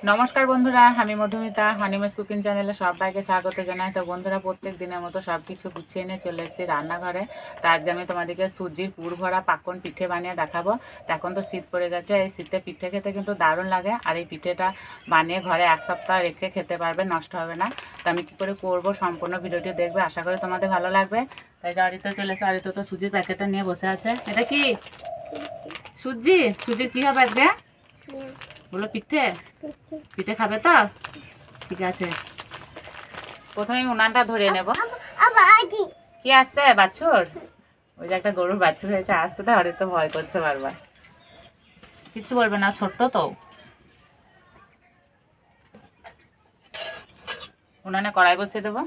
নমস্কার বন্ধুরা, আমি মধুমিতা হানিমেস কুকিং চ্যানেলে সবাইকে স্বাগত জানাই। তো বন্ধুরা, প্রত্যেক দিনের মতো সব কিছু গুছিয়ে নিয়ে চলে এসেছি রান্নাঘরে। তো আজকে আমি তোমাদেরকে সুজির পুর ভরা পাকন পিঠে বানিয়ে দেখাবো। তো এখন তো শীত পড়ে গেছে, এই শীতে পিঠে খেতে কিন্তু দারুণ লাগে। আর এই পিঠেটা বানিয়ে ঘরে এক সপ্তাহ রেখে খেতে পারবে, নষ্ট হবে না। তো আমি কী করে করবো সম্পূর্ণ ভিডিওটি দেখবে, আশা করি তোমাদের ভালো লাগবে। তাই অরিত্র চলে এসে, অরিত্র তো সুজির প্যাকেটটা নিয়ে বসে আছে। এটা কি সুজির কি হবে আজকে? বলো পিঠে। পিঠে খাবে তো? ঠিক আছে, প্রথমে উনানটা ধরে নেব। কি আসছে বাছুর? ওই যে একটা গরুর বাছুর হয়েছে, আসছে তো, আর তো ভয় করছে বারবার। কিচ্ছু বলবে না, ছোট্ট তো। উনানে কড়াই বসিয়ে দেবো।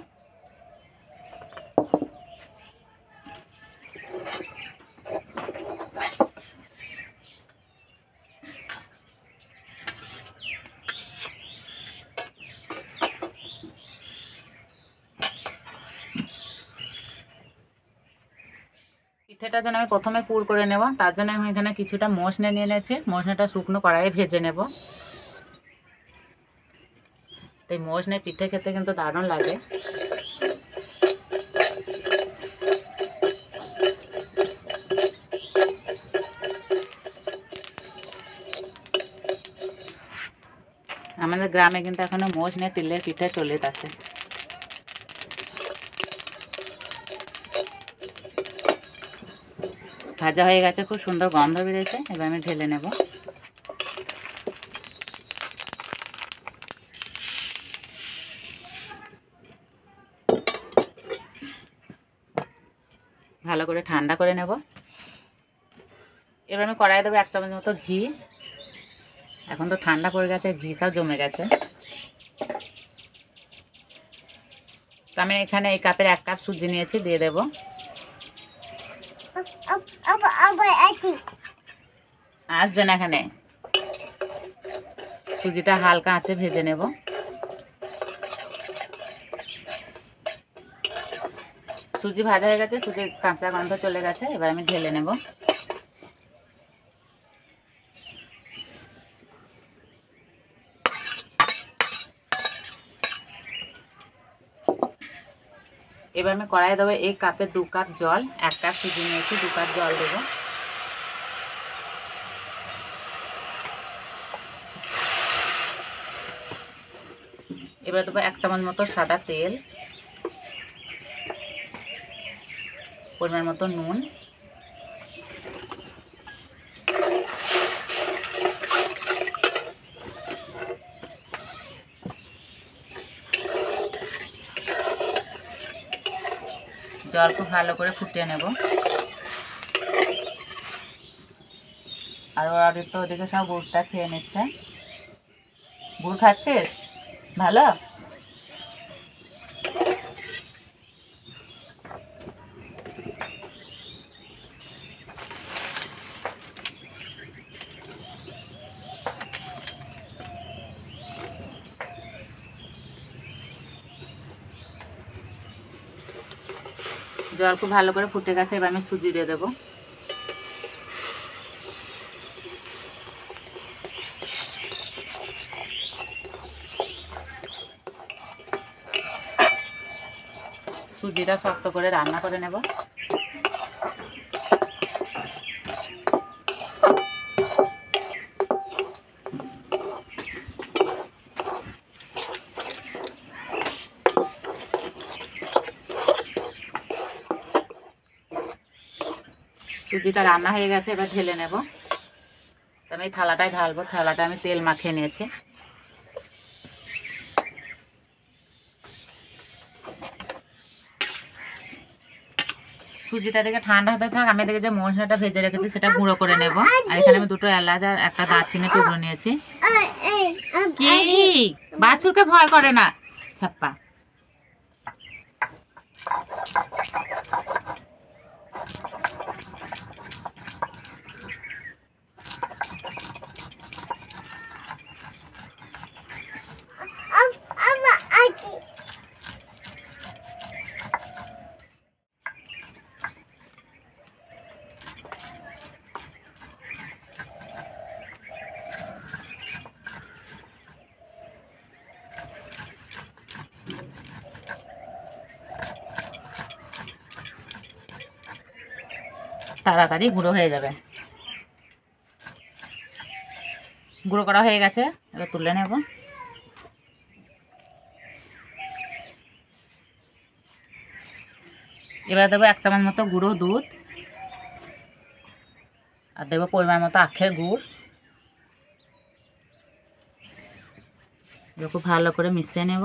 পিঠেটা যেন আমি প্রথমে পুর করে নেব, তার জন্য আমি এখানে কিছুটা মশলা নিয়ে নিয়েছি। মশলাটা শুকনো কড়াইয়ে ভেজে নেব। এই মশলা পিঠে খেতে কিন্তু দারুণ লাগে। আমাদের গ্রামে কিন্তু এখনো মশলা তিলের পিঠে চলে আছে। ভাজা হয়ে গেছে, খুব সুন্দর গন্ধ বেরিয়েছে। এবার আমি ঢেলে নেব। ভালো করে ঠান্ডা করে নেব। এবার আমি কড়াইয়ে দেবো 1 চামচ মতো ঘি। এখন তো ঠান্ডা পড়ে গেছে, ঘি সব জমে গেছে। তো আমি এখানে এই কাপের 1 কাপ সুজি নিয়েছি, দিয়ে দেব। আসবে না এখানে। সুজিটা হালকা আঁচে ভেজে নেব। সুজি ভাজা হয়ে গেছে, সুজির কাঁচা গন্ধ চলে গেছে। এবার আমি ঢেলে নেব। এবার আমি কড়াইয়ে দেবো এই কাপে 2 কাপ জল। 1 কাপ সুজি নিয়েছি, 2 কাপ জল দেবো। এবার দেবো 1 চামচ মতো সাদা তেল, পরিমাণ মতো নুন, জল খুব ভালো করে ফুটিয়ে নেব। আর ওদের তো ওদিকে সব গুড়টা খেয়ে নিচ্ছে। গুড় খাচ্ছিস? ভালো। জল খুব ভালো করে ফুটে গেছে, এবার আমি সুজি দিয়ে দেবো। সুজিটা শক্ত করে রান্না করে নেব। সুজিটা রান্না হয়ে গেছে, এবার ঢেলে নেব। তো আমি এই থালাটায় ঢালবো। থালাটা আমি তেল মাখিয়ে নিয়েছি। সুজিটা দেখে ঠান্ডা হতে থাক, আমি দেখে যে মশলাটা ভেজে রেখেছি সেটা গুঁড়ো করে নেব। আর এখানে আমি 2টো এলাচ আর একটা দারচিনি টুকরো নিয়েছি। কি বাছুরকে ভয় করে না খেপ্পা। তাড়াতাড়ি গুঁড়ো হয়ে যাবে। গুঁড়ো করা হয়ে গেছে, এবার তুলে নেব। এবার দেবো 1 চামচ মতো গুঁড়ো দুধ, আর দেবো পরিমাণ মতো আখের গুড়। এবার খুব ভালো করে মিশিয়ে নেব।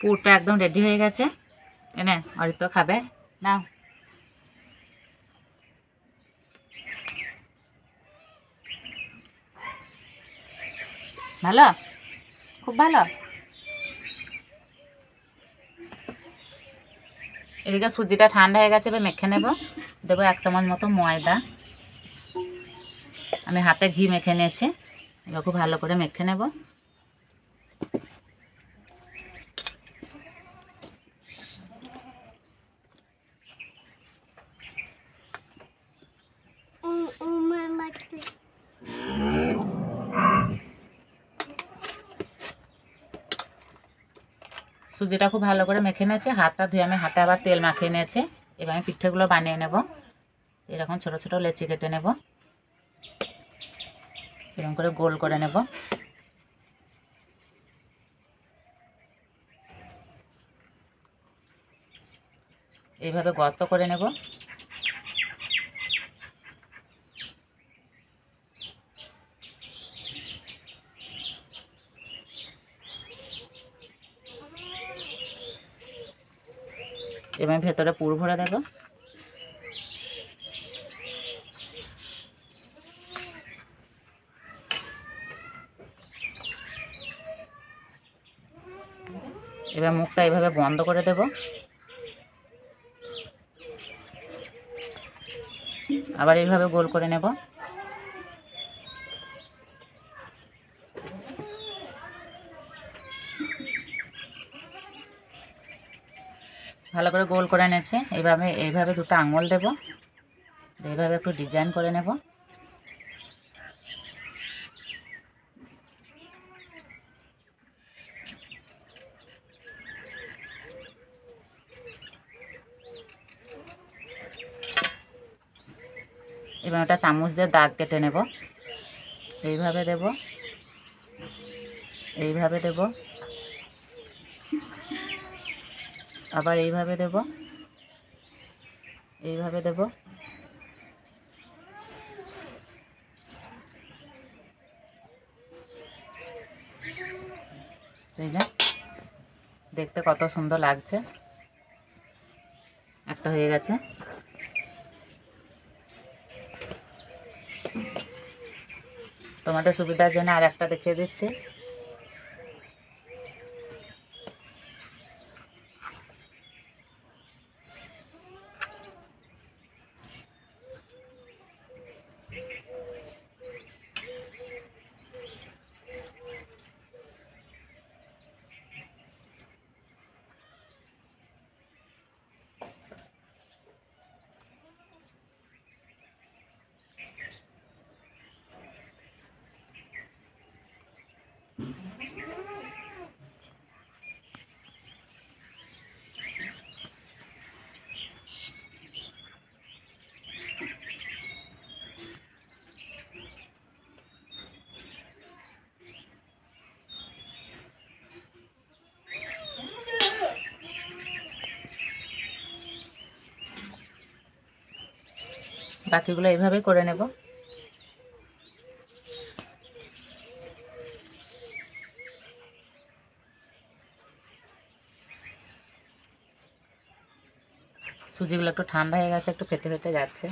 পুরটা একদম রেডি হয়ে গেছে। এনে অরিত্র খাবে, নাও। ভালো, খুব ভালো। এদিকে সুজিটা ঠান্ডা হয়ে গেছে, এবার মেখে নেব। দেবো 1 চামচ মতো ময়দা, আমি হাতে ঘি মেখে নিয়েছি। এবার খুব ভালো করে মেখে নেব। সুজিটা খুব ভালো করে মেখে নিয়েছি, হাতটা ধুয়ে আমি হাতে আবার তেল মাখিয়ে নিয়েছি। এবার আমি পিঠেগুলো বানিয়ে নেব। এরকম ছোট ছোট লেচি কেটে নেব, এরকম করে গোল করে নেব। এইভাবে গর্ত করে নেব। এবার ভেতরে পুর ভরে দেব। এবার মুখটা এইভাবে বন্ধ করে দেব। আবার এইভাবে গোল করে নেব। ভালো করে গোল করে নিয়েছি। এইভাবে দুটো আঙুল দেব, এইভাবে একটু ডিজাইন করে নেব। এবার একটা চামচ দিয়ে দাগ কেটে নেব। এইভাবে দেব, এইভাবে দেব, আবার এইভাবে দেব, এইভাবে দেব। এই যে দেখতে কত সুন্দর লাগছে। একটা হয়ে গেছে। তোমাদের সুবিধার জন্য আর একটা দেখিয়ে দিচ্ছি। বাকিগুলো এইভাবেই করে নেব। সুজিগুলো একটু ঠান্ডা হয়ে গেছে, একটু ফেটে ফেটে যাচ্ছে।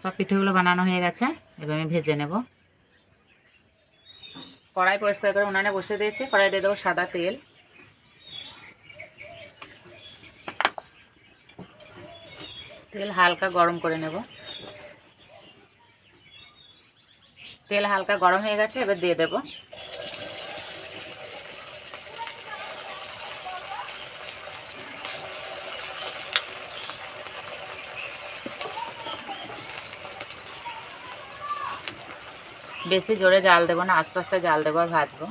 সব পিঠেগুলো বানানো হয়ে গেছে, এবার আমি ভেজে নেব। কড়াই পরিষ্কার করে উনানে বসে দিয়েছি, কড়াই দিয়ে দেবো সাদা তেল। তেল হালকা গরম করে নেব। তেল হালকা গরম হয়ে গেছে, এবার দিয়ে দেব বেশি জোরে জাল দেবো না, আস্তে আস্তে জাল দেবো আর ভাজবো।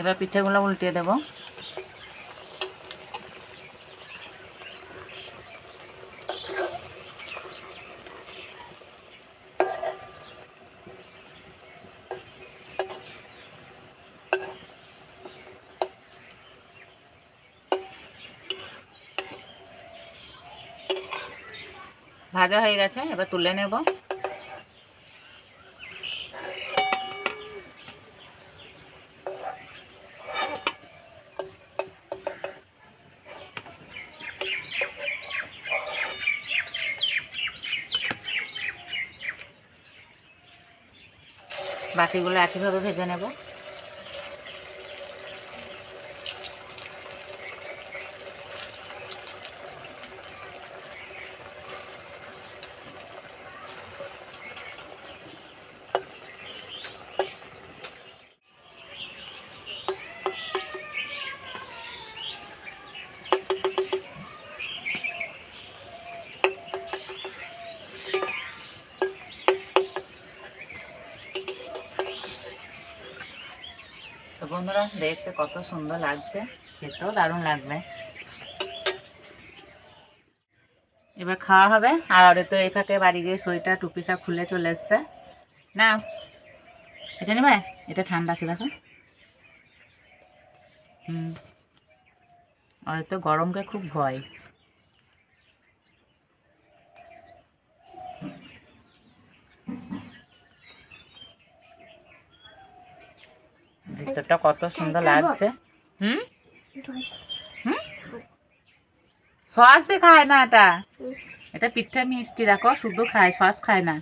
এবার পিঠেগুলো উল্টিয়ে দেবো। ভাজা হয়ে গেছে, এবার তুলে নেব। বাকিগুলো একইভাবে ভেজে নেব। তো বন্ধুরা, দেখতে কত সুন্দর লাগছে, খেতেও দারুণ লাগবে। এবার খাওয়া হবে। আর ওরে তো এই ফাঁকে বাড়ি গিয়ে সোয়েটার টুপিসা খুলে চলে এসছে। না, এটা নেবে, এটা ঠান্ডা আছে দেখো। ওর তো গরমকে খুব ভয়। ভিতরটা কত সুন্দর লাগছে। হুম হুম সস দিয়ে খায় না, এটা পিঠা মিষ্টি, দেখো শুধু খায়, সস খায় না।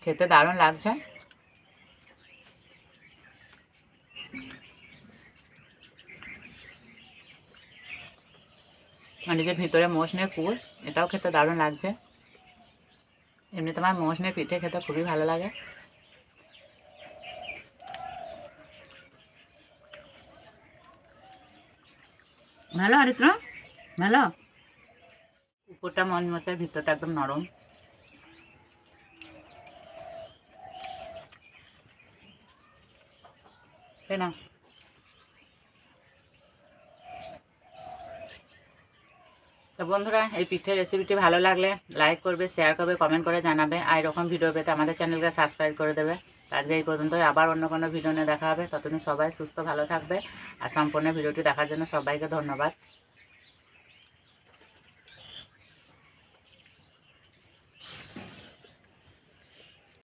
খেতে দারুণ লাগছে। মানে যে ভিতরে মৌসুমের পুর, এটাও খেতে দারুণ লাগছে। এমনি তোমার মৌসুমের পিঠে খেতে খুবই ভালো লাগে। ভালো হরিত্র, ভালো। উপরটা মচমচে, ভিতরটা একদম নরম। তাই না? তো বন্ধুরা, এই পিঠের রেসিপিটি ভালো লাগলে লাইক করবে, শেয়ার করবে, কমেন্ট করে জানাবে। আর এরকম ভিডিও পেতে আমাদের চ্যানেলকে সাবস্ক্রাইব করে দেবে। আজকে এই পর্যন্তই, আবার অন্য কোনো ভিডিও নিয়ে দেখা হবে। ততদিন সবাই সুস্থ ভালো থাকবে। আর সম্পূর্ণ ভিডিওটি দেখার জন্য সবাইকে ধন্যবাদ।